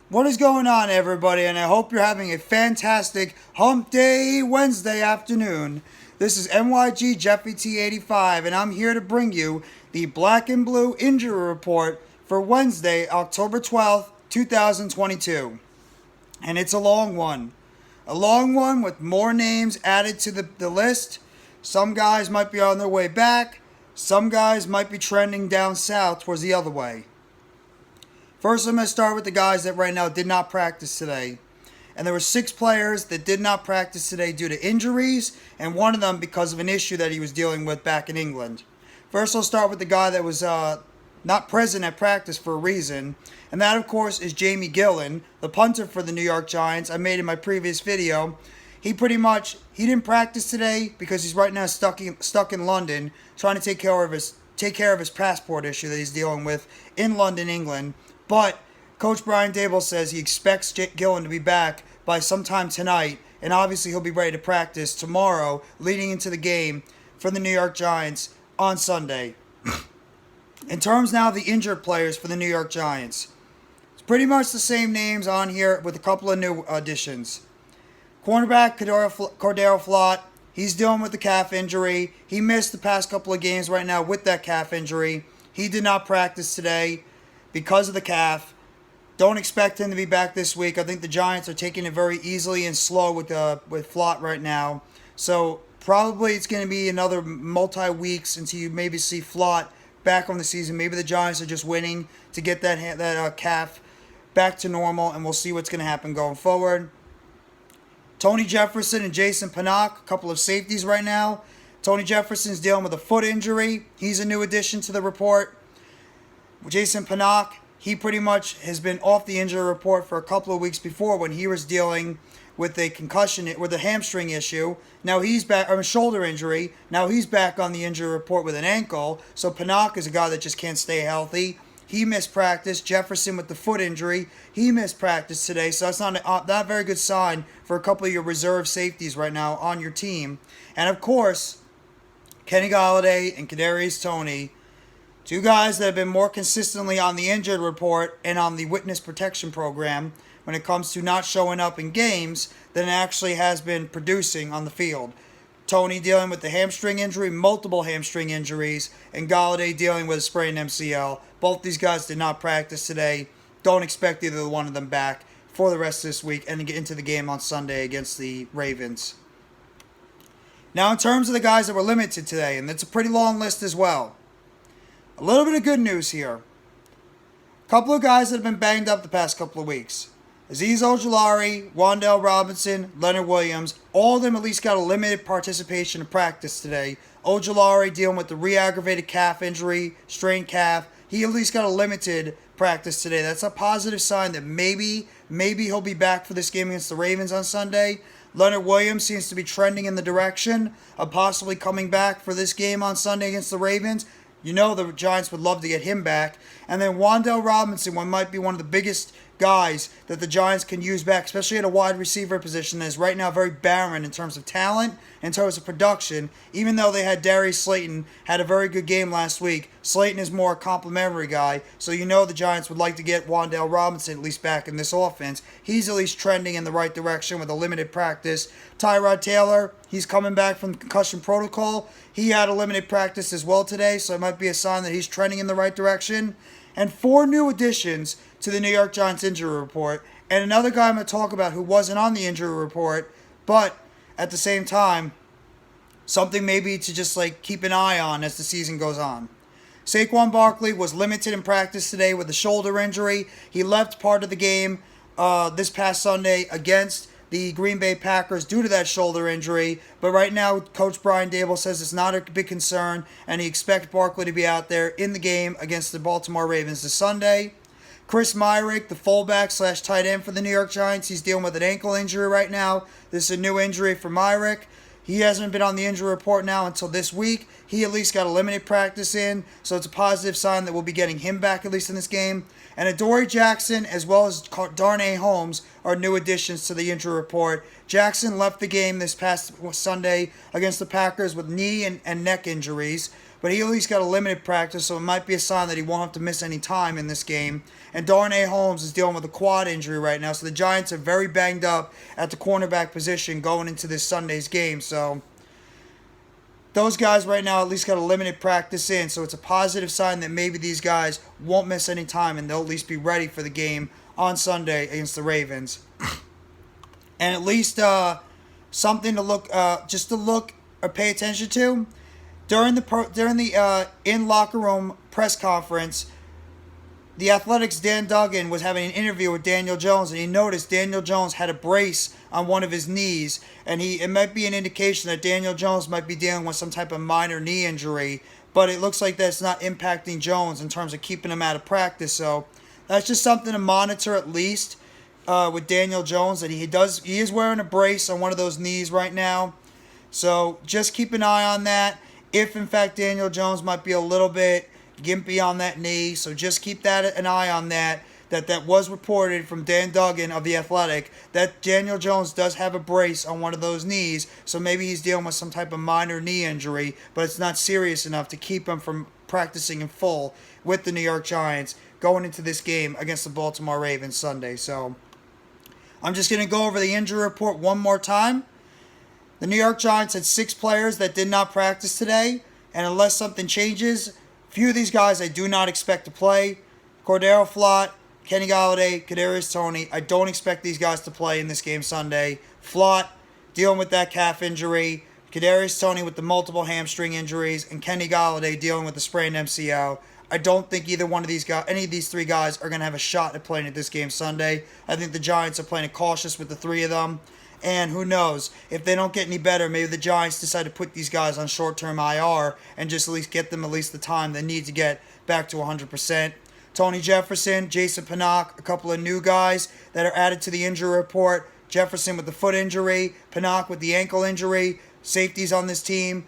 What is going on, everybody? And I hope you're having a fantastic Hump Day Wednesday afternoon. This is NYG Jeffy T85, and I'm here to bring you the Black and Blue Injury Report for Wednesday, October 12th, 2022. And it's a long one. A long one with more names added to the list. Some guys might be on their way back. Some guys might be trending down south towards the other way. First, I'm going to start with the guys that right now did not practice today. And there were 6 players that did not practice today due to injuries, and one of them because of an issue that he was dealing with back in England. First, I'll start with the guy that was not present at practice for a reason, and that, of course, is Jamie Gillan, the punter for the New York Giants. I made in my previous video. He didn't practice today because he's right now stuck in London trying to take care of his passport issue that he's dealing with in London, England. But Coach Brian Daboll says he expects Gillan to be back by sometime tonight, and obviously he'll be ready to practice tomorrow leading into the game for the New York Giants on Sunday. In terms now of the injured players for the New York Giants, it's pretty much the same names on here with a couple of new additions. Cornerback Cor'Dale Flott, he's dealing with the calf injury. He missed the past couple of games right now with that calf injury. He did not practice today because of the calf. Don't expect him to be back this week. I think the Giants are taking it very easily and slow with Flott right now. So probably it's going to be another multi-weeks until you maybe see Flott back on the season. Maybe the Giants are just winning to get that calf back to normal, and we'll see what's going to happen going forward. Tony Jefferson and Jason Pinnock, a couple of safeties right now. Tony Jefferson's dealing with a foot injury. He's a new addition to the report. Jason Pinnock, he pretty much has been off the injury report for a couple of weeks before when he was dealing with a concussion, with a hamstring issue. Now he's back, or a shoulder injury. Now he's back on the injury report with an ankle. So Panock is a guy that just can't stay healthy. He missed practice. Jefferson with the foot injury, he missed practice today. So that's not a very good sign for a couple of your reserve safeties right now on your team. And of course, Kenny Golladay and Kadarius Toney, 2 guys that have been more consistently on the injured report and on the witness protection program when it comes to not showing up in games than it actually has been producing on the field. Toney dealing with the hamstring injury, multiple hamstring injuries, and Golladay dealing with a sprained MCL. Both these guys did not practice today. Don't expect either one of them back for the rest of this week and to get into the game on Sunday against the Ravens. Now, in terms of the guys that were limited today, and it's a pretty long list as well, a little bit of good news here. A couple of guys that have been banged up the past couple of weeks. Azeez Ojulari, Wan'Dale Robinson, Leonard Williams, all of them at least got a limited participation in practice today. Ojulari dealing with the re-aggravated calf injury, strained calf. He at least got a limited practice today. That's a positive sign that maybe he'll be back for this game against the Ravens on Sunday. Leonard Williams seems to be trending in the direction of possibly coming back for this game on Sunday against the Ravens. You know the Giants would love to get him back. And then Wan'Dale Robinson might be one of the biggest guys that the Giants can use back, especially at a wide receiver position that is right now very barren in terms of talent, in terms of production. Even though they had Darius Slayton, had a very good game last week, Slayton is more a complimentary guy, so you know the Giants would like to get Wan'Dale Robinson at least back in this offense. He's at least trending in the right direction with a limited practice. Tyrod Taylor, he's coming back from the concussion protocol. He had a limited practice as well today, so it might be a sign that he's trending in the right direction. And 4 new additions to the New York Giants injury report. And another guy I'm going to talk about who wasn't on the injury report, but at the same time, something maybe to just keep an eye on as the season goes on. Saquon Barkley was limited in practice today with a shoulder injury. He left part of the game this past Sunday against the Green Bay Packers due to that shoulder injury. But right now, Coach Brian Daboll says it's not a big concern, and he expects Barkley to be out there in the game against the Baltimore Ravens this Sunday. Chris Myarick, the fullback / tight end for the New York Giants, he's dealing with an ankle injury right now. This is a new injury for Myrick. He hasn't been on the injury report now until this week. He at least got a limited practice in, so it's a positive sign that we'll be getting him back at least in this game. And Adoree Jackson as well as Darnay Holmes are new additions to the injury report. Jackson left the game this past Sunday against the Packers with knee and neck injuries. but he at least got a limited practice, so it might be a sign that he won't have to miss any time in this game. And Darnay Holmes is dealing with a quad injury right now, so the Giants are very banged up at the cornerback position going into this Sunday's game. So those guys right now at least got a limited practice in, so it's a positive sign that maybe these guys won't miss any time and they'll at least be ready for the game on Sunday against the Ravens. And at least something to look, just to look or pay attention to during the in locker room press conference. The Athletics' Dan Duggan was having an interview with Daniel Jones, and he noticed Daniel Jones had a brace on one of his knees, and it might be an indication that Daniel Jones might be dealing with some type of minor knee injury, but it looks like that's not impacting Jones in terms of keeping him out of practice. So that's just something to monitor at least with Daniel Jones, that he is wearing a brace on one of those knees right now. So just keep an eye on that. If in fact Daniel Jones might be a little bit gimpy on that knee, so just keep an eye on that. That was reported from Dan Duggan of The Athletic that Daniel Jones does have a brace on one of those knees, so maybe he's dealing with some type of minor knee injury, but it's not serious enough to keep him from practicing in full with the New York Giants going into this game against the Baltimore Ravens Sunday. So I'm just going to go over the injury report one more time. The New York Giants had 6 players that did not practice today, and unless something changes, a few of these guys I do not expect to play. Cor'Dale Flott, Kenny Golladay, Kadarius Toney. I don't expect these guys to play in this game Sunday. Flott dealing with that calf injury. Kadarius Toney with the multiple hamstring injuries. And Kenny Golladay dealing with the sprained MCL. I don't think either one of these guys, any of these 3 guys, are going to have a shot at playing at this game Sunday. I think the Giants are playing it cautious with the 3 of them. And who knows, if they don't get any better, maybe the Giants decide to put these guys on short-term IR and just at least get them at least the time they need to get back to 100%. Tony Jefferson, Jason Pinnock, a couple of new guys that are added to the injury report. Jefferson with the foot injury, Panock with the ankle injury. Safeties on this team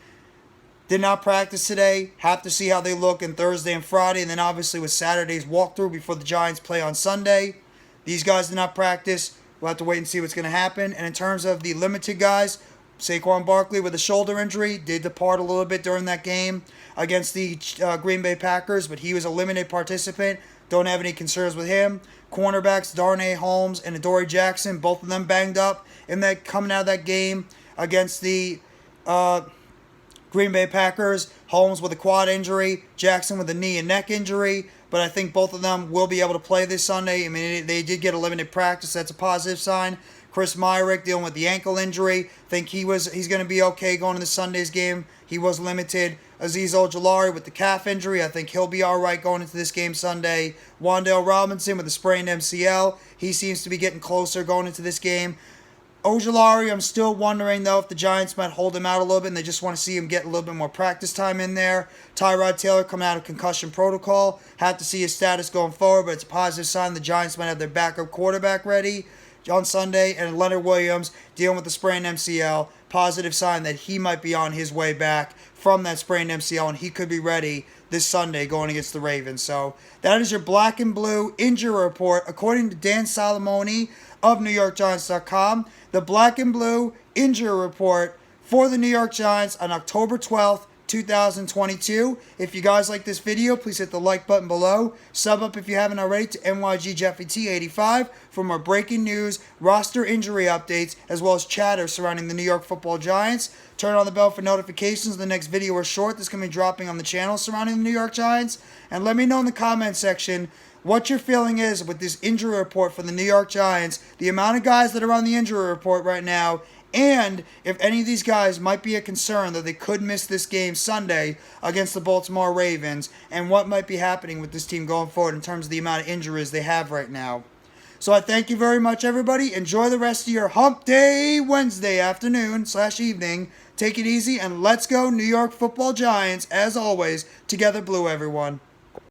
did not practice today. Have to see how they look in Thursday and Friday, and then obviously with Saturday's walkthrough before the Giants play on Sunday. These guys did not practice. We'll have to wait and see what's going to happen. And in terms of the limited guys, Saquon Barkley with a shoulder injury did depart a little bit during that game against the Green Bay Packers, but he was a limited participant. Don't have any concerns with him. Cornerbacks Darnay Holmes and Adoree Jackson, both of them banged up in that coming out of that game against the Green Bay Packers. Holmes with a quad injury, Jackson with a knee and neck injury. But I think both of them will be able to play this Sunday. I mean, they did get a limited practice. That's a positive sign. Chris Myarick dealing with the ankle injury. Think he's going to be okay going into Sunday's game. He was limited. Azeez Ojulari with the calf injury. I think he'll be all right going into this game Sunday. Wan'Dale Robinson with a sprained MCL. He seems to be getting closer going into this game. Ojulari, I'm still wondering, though, if the Giants might hold him out a little bit and they just want to see him get a little bit more practice time in there. Tyrod Taylor coming out of concussion protocol. Have to see his status going forward, but it's a positive sign the Giants might have their backup quarterback ready on Sunday. And Leonard Williams dealing with the sprained MCL. Positive sign that he might be on his way back from that sprained MCL, and he could be ready this Sunday going against the Ravens. So that is your black and blue injury report, according to Dan Solomoni of NewYorkGiants.com. The black and blue injury report for the New York Giants on October 12th, 2022. If you guys like this video, please hit the like button below. Sub up if you haven't already to NYGJeffyT85 for more breaking news, roster injury updates, as well as chatter surrounding the New York Football Giants. Turn on the bell for notifications. The next video or short that's going to be dropping on the channel surrounding the New York Giants. And let me know in the comment section what your feeling is with this injury report for the New York Giants, the amount of guys that are on the injury report right now, and if any of these guys might be a concern that they could miss this game Sunday against the Baltimore Ravens, and what might be happening with this team going forward in terms of the amount of injuries they have right now. So I thank you very much, everybody. Enjoy the rest of your Hump Day Wednesday afternoon/evening. Take it easy, and let's go New York Football Giants, as always. Together blue, everyone.